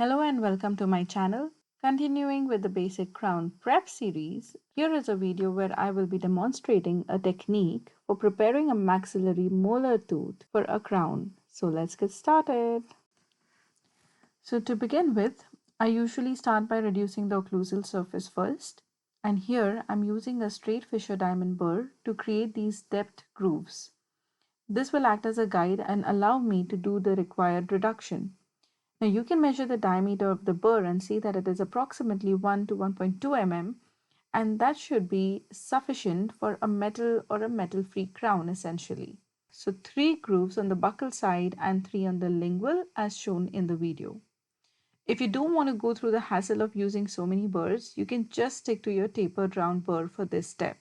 Hello and welcome to my channel. Continuing with the basic crown prep series, here is a video where I will be demonstrating a technique for preparing a maxillary molar tooth for a crown. So let's get started. So to begin with, I usually start by reducing the occlusal surface first. And here I'm using a straight fissure diamond burr to create these depth grooves. This will act as a guide and allow me to do the required reduction. Now you can measure the diameter of the burr and see that it is approximately 1 to 1.2 mm, and that should be sufficient for a metal or a metal-free crown essentially. So 3 grooves on the buccal side and 3 on the lingual as shown in the video. If you don't want to go through the hassle of using so many burrs, you can just stick to your tapered round burr for this step.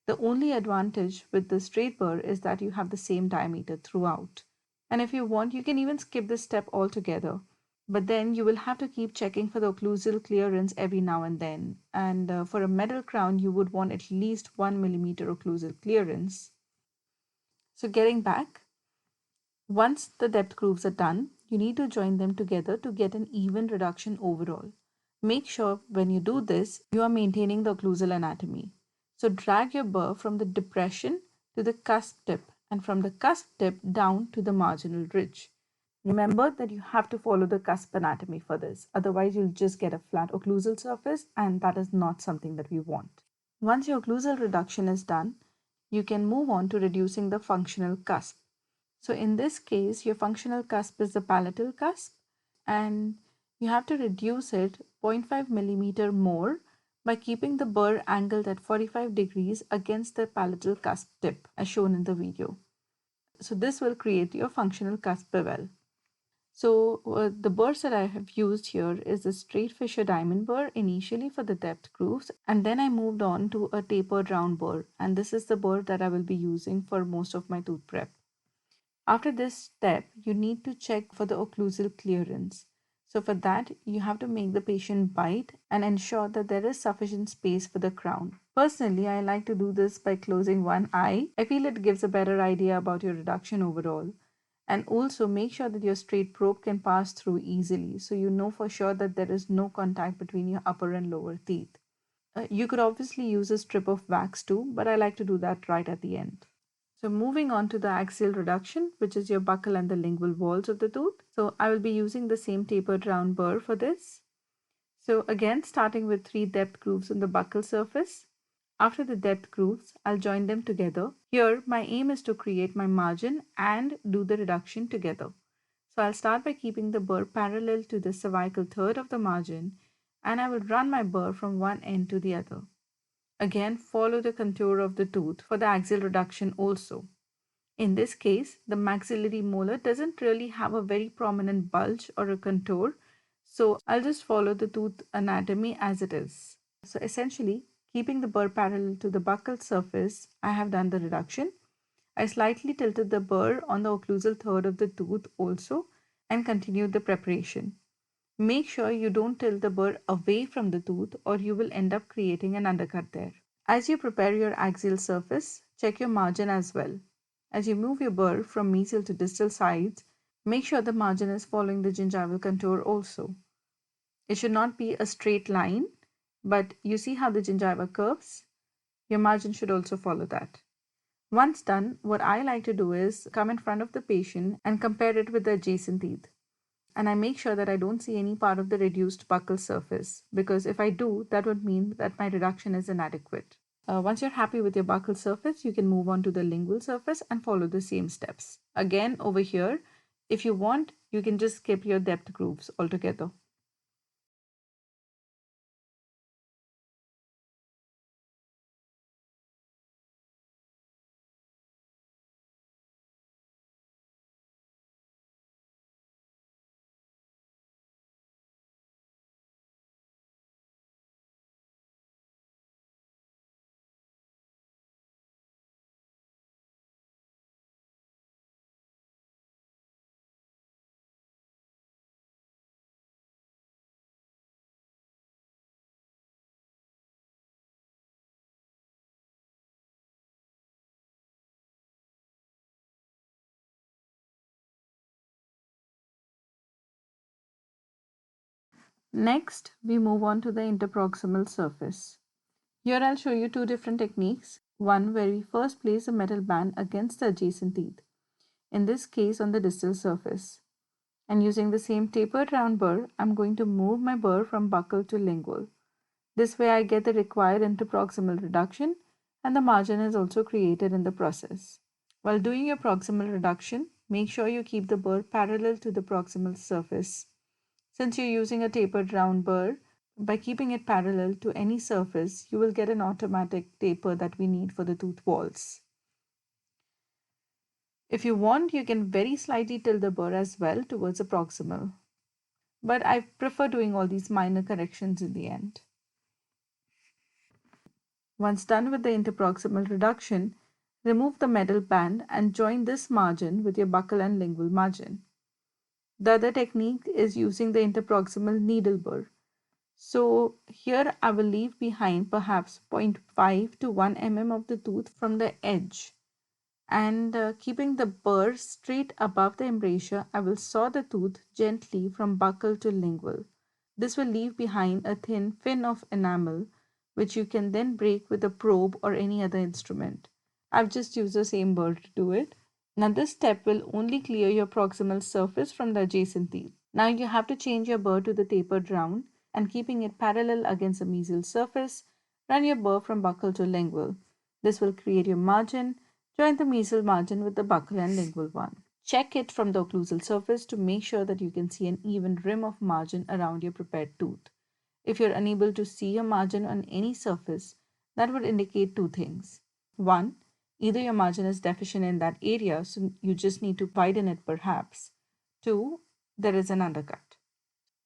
The only advantage with the straight burr is that you have the same diameter throughout. And if you want, you can even skip this step altogether. But then you will have to keep checking for the occlusal clearance every now and then. And for a metal crown, you would want at least 1 millimeter occlusal clearance. So getting back, once the depth grooves are done, you need to join them together to get an even reduction overall. Make sure when you do this, you are maintaining the occlusal anatomy. So drag your burr from the depression to the cusp tip and from the cusp tip down to the marginal ridge. Remember that you have to follow the cusp anatomy for this, otherwise you'll just get a flat occlusal surface and that is not something that we want. Once your occlusal reduction is done, you can move on to reducing the functional cusp. So in this case, your functional cusp is the palatal cusp and you have to reduce it 0.5 millimeter more by keeping the burr angled at 45 degrees against the palatal cusp tip as shown in the video. So this will create your functional cusp bevel. So the burrs that I have used here is the straight fissure diamond burr initially for the depth grooves, and then I moved on to a tapered round burr, and this is the burr that I will be using for most of my tooth prep. After this step, you need to check for the occlusal clearance. So for that, you have to make the patient bite and ensure that there is sufficient space for the crown. Personally, I like to do this by closing one eye. I feel it gives a better idea about your reduction overall. And also make sure that your straight probe can pass through easily so you know for sure that there is no contact between your upper and lower teeth. You could obviously use a strip of wax too, but I like to do that right at the end. So moving on to the axial reduction, which is your buccal and the lingual walls of the tooth. So I will be using the same tapered round burr for this. So again, starting with 3 depth grooves on the buccal surface. After the depth grooves, I'll join them together. Here, my aim is to create my margin and do the reduction together. So I'll start by keeping the burr parallel to the cervical third of the margin, and I will run my burr from one end to the other. Again, follow the contour of the tooth for the axial reduction also. In this case, the maxillary molar doesn't really have a very prominent bulge or a contour, so I'll just follow the tooth anatomy as it is. So essentially, keeping the burr parallel to the buccal surface, I have done the reduction. I slightly tilted the burr on the occlusal third of the tooth also and continued the preparation. Make sure you don't tilt the burr away from the tooth or you will end up creating an undercut there. As you prepare your axial surface, check your margin as well. As you move your burr from mesial to distal sides, make sure the margin is following the gingival contour also. It should not be a straight line, but you see how the gingiva curves? Your margin should also follow that. Once done, what I like to do is come in front of the patient and compare it with the adjacent teeth. And I make sure that I don't see any part of the reduced buccal surface, because if I do, that would mean that my reduction is inadequate. Once you're happy with your buccal surface, you can move on to the lingual surface and follow the same steps. Again, over here, if you want, you can just skip your depth grooves altogether. Next, we move on to the interproximal surface. Here I'll show you two different techniques. One where we first place a metal band against the adjacent teeth, in this case on the distal surface. And using the same tapered round burr, I'm going to move my burr from buccal to lingual. This way I get the required interproximal reduction and the margin is also created in the process. While doing your proximal reduction, make sure you keep the burr parallel to the proximal surface. Since you're using a tapered round burr, by keeping it parallel to any surface, you will get an automatic taper that we need for the tooth walls. If you want, you can very slightly tilt the burr as well towards the proximal. But I prefer doing all these minor corrections in the end. Once done with the interproximal reduction, remove the metal band and join this margin with your buccal and lingual margin. The other technique is using the interproximal needle burr. So here I will leave behind perhaps 0.5 to 1 mm of the tooth from the edge. And keeping the burr straight above the embrasure, I will saw the tooth gently from buccal to lingual. This will leave behind a thin fin of enamel, which you can then break with a probe or any other instrument. I've just used the same burr to do it. Now this step will only clear your proximal surface from the adjacent teeth. Now you have to change your burr to the tapered round and keeping it parallel against the mesial surface, run your burr from buccal to lingual. This will create your margin. Join the mesial margin with the buccal and lingual one. Check it from the occlusal surface to make sure that you can see an even rim of margin around your prepared tooth. If you're unable to see a margin on any surface, that would indicate two things. One, either your margin is deficient in that area, so you just need to widen it perhaps. Two, there is an undercut.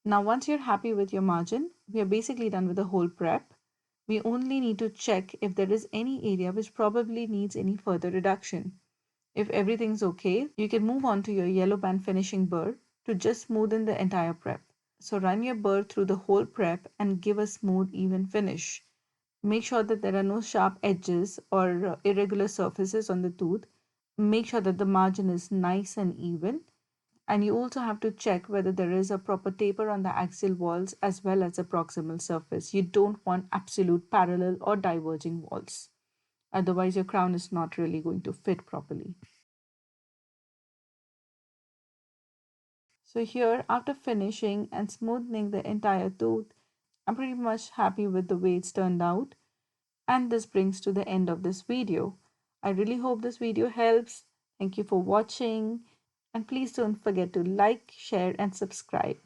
Now, once you're happy with your margin, we are basically done with the whole prep. We only need to check if there is any area which probably needs any further reduction. If everything's okay, you can move on to your yellow band finishing burr to just smoothen the entire prep. So run your burr through the whole prep and give a smooth, even finish. Make sure that there are no sharp edges or irregular surfaces on the tooth. Make sure that the margin is nice and even. And you also have to check whether there is a proper taper on the axial walls as well as the proximal surface. You don't want absolute parallel or diverging walls. Otherwise, your crown is not really going to fit properly. So here, after finishing and smoothing the entire tooth, I'm pretty much happy with the way it's turned out. And this brings to the end of this video. I really hope this video helps. Thank you for watching. And please don't forget to like, share, and subscribe.